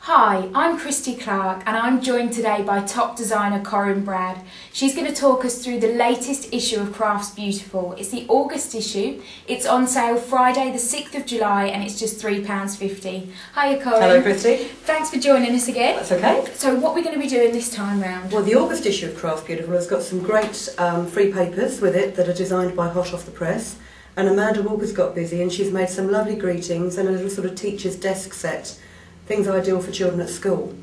Hi, I'm Kristy Clarke and I'm joined today by top designer Corinne Bradd. She's going to talk us through the latest issue of Crafts Beautiful. It's the August issue. It's on sale Friday the 6th of July and it's just £3.50. Hiya Corinne. Hello Kristy. Thanks for joining us again. That's okay. So what are we going to be doing this time round? Well, the August issue of Crafts Beautiful has got some great free papers with it that are designed by hot off the press. And Amanda Walker's got busy and she's made some lovely greetings and a little sort of teacher's desk set. Things ideal for children at school.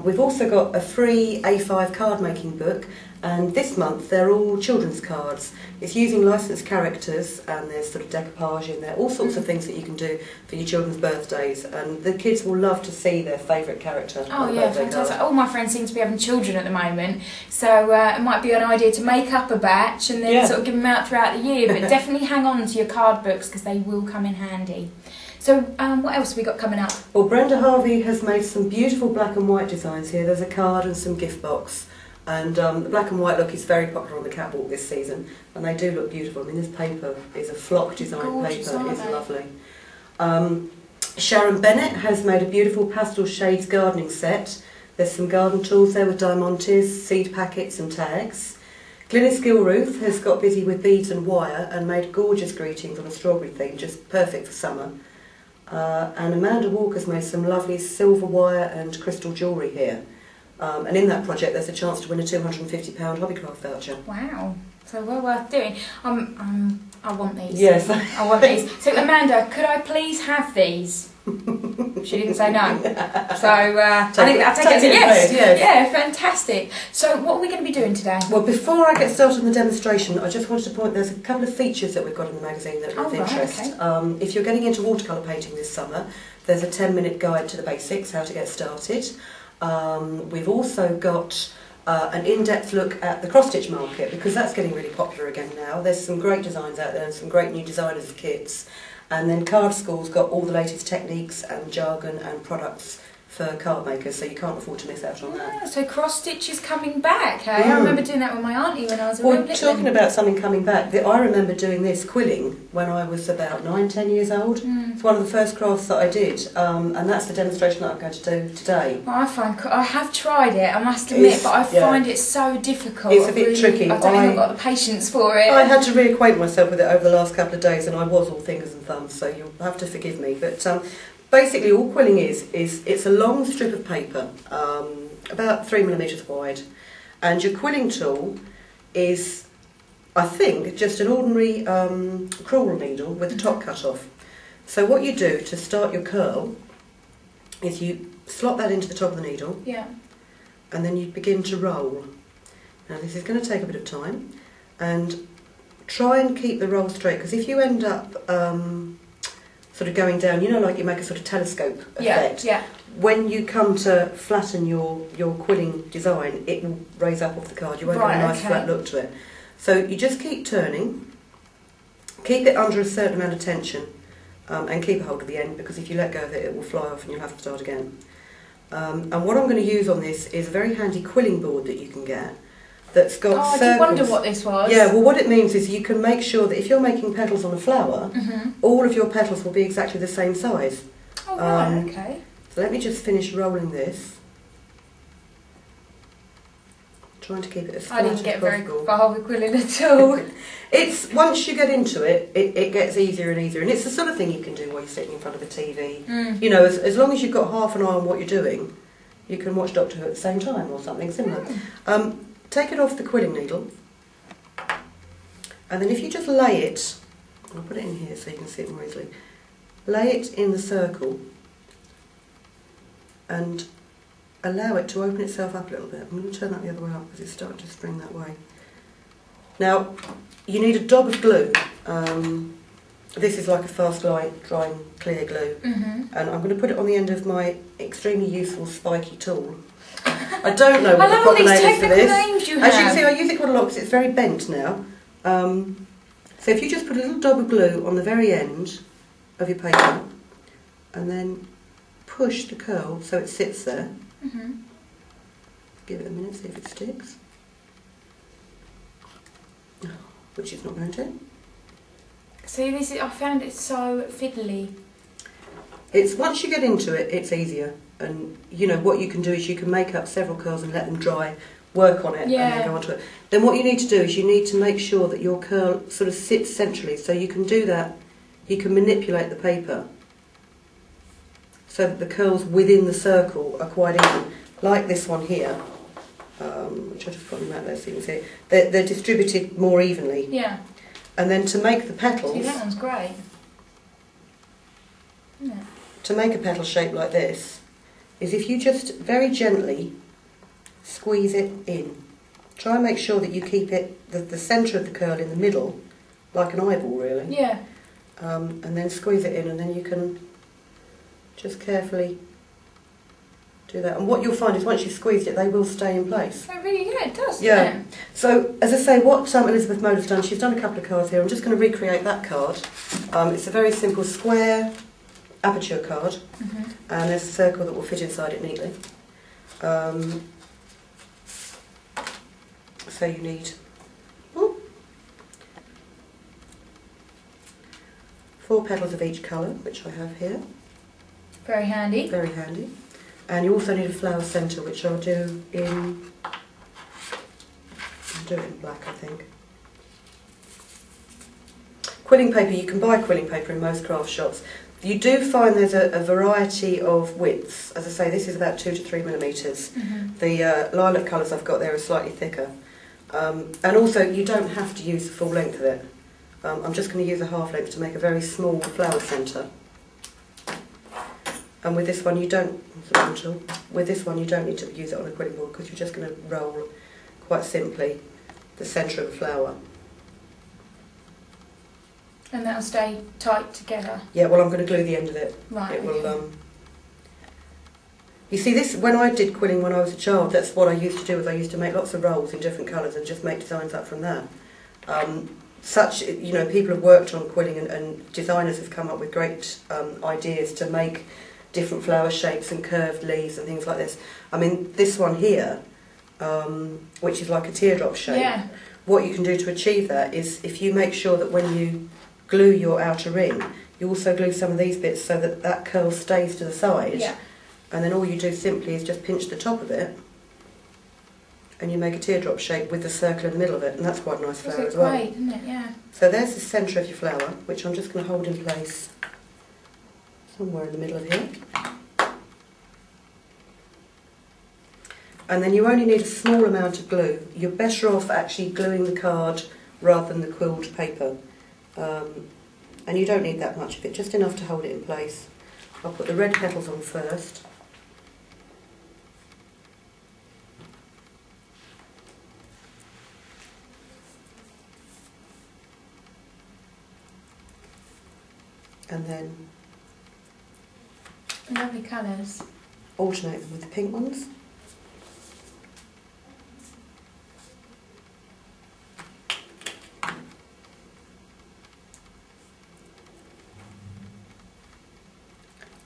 We've also got a free A5 card making book, and this month they're all children's cards. It's using licensed characters and there's sort of decoupage in there, all sorts of things that you can do for your children's birthdays, and the kids will love to see their favourite character. Oh yeah, fantastic. All my friends seem to be having children at the moment, so it might be an idea to make up a batch and then sort of give them out throughout the year, but definitely hang on to your card books because they will come in handy. So what else have we got coming up? Well, Brenda Harvey has made some beautiful black and white designs here. There's a card and some gift box. And the black and white look is very popular on the catwalk this season. And they do look beautiful. I mean, this paper is a flock design paper. It's lovely. Sharon Bennett has made a beautiful pastel shades gardening set. There's some garden tools there with diamantes, seed packets and tags. Glynis Gilruth has got busy with beads and wire and made gorgeous greetings on a strawberry theme, just perfect for summer. And Amanda Walker's made some lovely silver wire and crystal jewellery here. And in that project there's a chance to win a £250 Hobbycraft voucher. Wow, so well worth doing. I want these. Yes. I want these. So Amanda, could I please have these? She didn't say no. So I think I'll take it as a yes. Yeah, fantastic. So what are we going to be doing today? Well, before I get started on the demonstration, I just wanted to point, there's a couple of features that we've got in the magazine that are of interest. Okay. If you're getting into watercolour painting this summer, there's a 10-minute guide to the basics, how to get started. We've also got an in-depth look at the cross-stitch market, because that's getting really popular again now. There's some great designs out there and some great new designers of kits. And then Card School's got all the latest techniques and jargon and products for card makers, so you can't afford to miss out on that. Yeah, so cross-stitch is coming back, hey? I remember doing that with my auntie when I was a real little. Talking about something coming back, I remember doing this quilling when I was about 9-10 years old. It's one of the first crafts that I did, and that's the demonstration that I'm going to do today. Well, I have tried it, I must admit, but I find it so difficult. It's a bit tricky. I don't think I've got the patience for it. I had to reacquaint myself with it over the last couple of days, and I was all fingers and thumbs, so you'll have to forgive me. But basically, all quilling is it's a long strip of paper, about 3mm wide, and your quilling tool is, I think, just an ordinary crewel needle with the top cut off. So what you do to start your curl is you slot that into the top of the needle, and then you begin to roll. Now this is going to take a bit of time, and try and keep the roll straight, because if you end up sort of going down, you know, like you make a sort of telescope effect. When you come to flatten your quilling design, it will raise up off the card. You won't get a nice flat look to it. So you just keep turning, keep it under a certain amount of tension, and keep a hold of the end, because if you let go of it, it will fly off and you'll have to start again. And what I'm going to use on this is a very handy quilling board that you can get. That's got circles. I did wonder what this was. Yeah, well what it means is you can make sure that if you're making petals on a flower, all of your petals will be exactly the same size. Oh right, okay. So let me just finish rolling this. Trying to keep it as flat as possible. I didn't get very far with quilling at all. It's, once you get into it, it gets easier and easier, and it's the sort of thing you can do while you're sitting in front of a TV. You know, as long as you've got half an eye on what you're doing, you can watch Doctor Who at the same time or something similar. Take it off the quilling needle, and then if you just lay it, I'll put it in here so you can see it more easily, lay it in the circle and allow it to open itself up a little bit. I'm going to turn that the other way up because it's starting to spring that way. Now, you need a dab of glue. This is like a fast drying clear glue, and I'm going to put it on the end of my extremely useful spiky tool. I don't know what the proper name is for this. As you can see, I use it quite a lot because it's very bent now. So if you just put a little dab of glue on the very end of your paper, and then push the curl so it sits there. Give it a minute, see if it sticks. Which it's not going to. See, I found it so fiddly. It's once you get into it, it's easier. And you know what you can do is you can make up several curls and let them dry, work on it, and then go onto it. Then what you need to do is you need to make sure that your curl sort of sits centrally. So you can do that. You can manipulate the paper so that the curls within the circle are quite even, like this one here. Which I just put them out there so you can see. They're distributed more evenly. Yeah. And then to make the petals. See, that one's great. Isn't it? To make a petal shape like this, is if you just very gently squeeze it in. Try and make sure that you keep it the centre of the curl in the middle, like an eyeball really. Yeah. And then squeeze it in, and then you can just carefully do that. And what you'll find is once you've squeezed it, they will stay in place. Oh, really? Yeah, it does. Yeah. Doesn't it? So, as I say, what Elizabeth Moder's done, she's done a couple of cards here. I'm just going to recreate that card. It's a very simple square aperture card, and there's a circle that will fit inside it neatly. So you need 4 petals of each colour, which I have here. Very handy. Very handy. And you also need a flower centre, which I'll do in... I'll do it in black, I think. Quilling paper, you can buy quilling paper in most craft shops. You do find there's a variety of widths. As I say, this is about 2 to 3 millimetres. The lilac colours I've got there are slightly thicker. And also, you don't have to use the full length of it. I'm just going to use a half length to make a very small flower centre. And with this one, you don't. With this one, you don't need to use it on a quilling board because you're just going to roll quite simply the centre of a flower. And that'll stay tight together. Yeah. Well, I'm going to glue the end of it. Right. It will. You see, this when I did quilling when I was a child, that's what I used to do. Was I used to make lots of rolls in different colours and just make designs up from that. People have worked on quilling and designers have come up with great ideas to make different flower shapes and curved leaves and things like this. I mean, this one here, which is like a teardrop shape, what you can do to achieve that is if you make sure that when you glue your outer ring, you also glue some of these bits so that that curl stays to the side. Yeah. And then all you do simply is just pinch the top of it and you make a teardrop shape with the circle in the middle of it, and that's quite a nice flower as well. Great, isn't it? Yeah. So there's the centre of your flower, which I'm just going to hold in place somewhere in the middle of here. And then you only need a small amount of glue. You're better off actually gluing the card rather than the quilled paper. And you don't need that much of it, just enough to hold it in place. I'll put the red petals on first. And then lovely colours. Alternate them with the pink ones.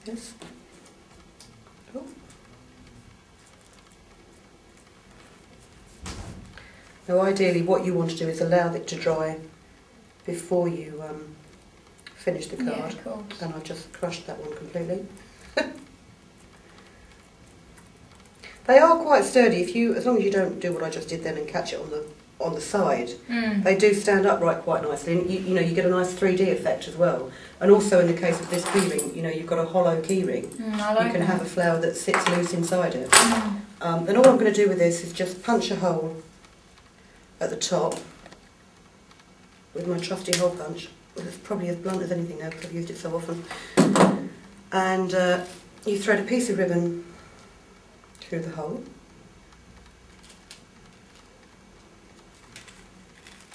This. Oh. Now ideally what you want to do is allow it to dry before you finish the card. Yeah, of course. And I've just crushed that one completely. They are quite sturdy. As long as you don't do what I just did then and catch it on the side, they do stand upright quite nicely. And you get a nice 3D effect as well. And also in the case of this keyring, you've got a hollow keyring. I like you can that. have a flower that sits loose inside it. Then all I'm going to do with this is just punch a hole at the top with my trusty hole punch. It's probably as blunt as anything now because I've used it so often. And you thread a piece of ribbon through the hole.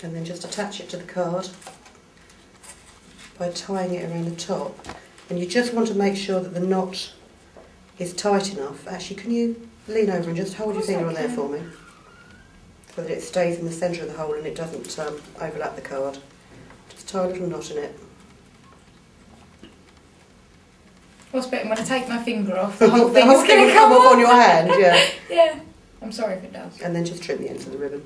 And then just attach it to the card by tying it around the top. And you just want to make sure that the knot is tight enough. Actually, can you lean over and just hold your finger on there for me? So that it stays in the centre of the hole and it doesn't overlap the card. Just tie a little knot in it. What's better, when I take my finger off, the whole thing's thing going will to come off off on your hand, yeah. Yeah. I'm sorry if it does. And then just trim the ends of the ribbon.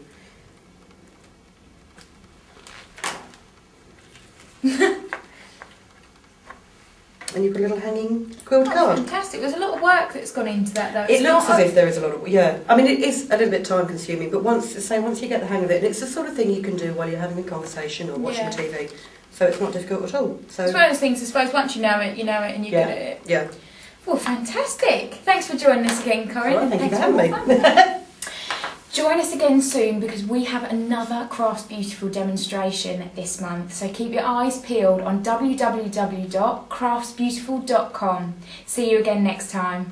and you've got a little hanging quilled That's card. fantastic. There's a lot of work that's gone into that, though. It looks as if there is a lot of, yeah. I mean, it is a little bit time consuming, but once you get the hang of it, and it's the sort of thing you can do while you're having a conversation or watching TV, so it's not difficult at all. So it's one of those things, I suppose, once you know it, and you're good at it. Yeah. Well, fantastic. Thanks for joining us again, Corinne. All right, thank you for having me. Join us again soon because we have another Crafts Beautiful demonstration this month. So keep your eyes peeled on www.craftsbeautiful.com. See you again next time.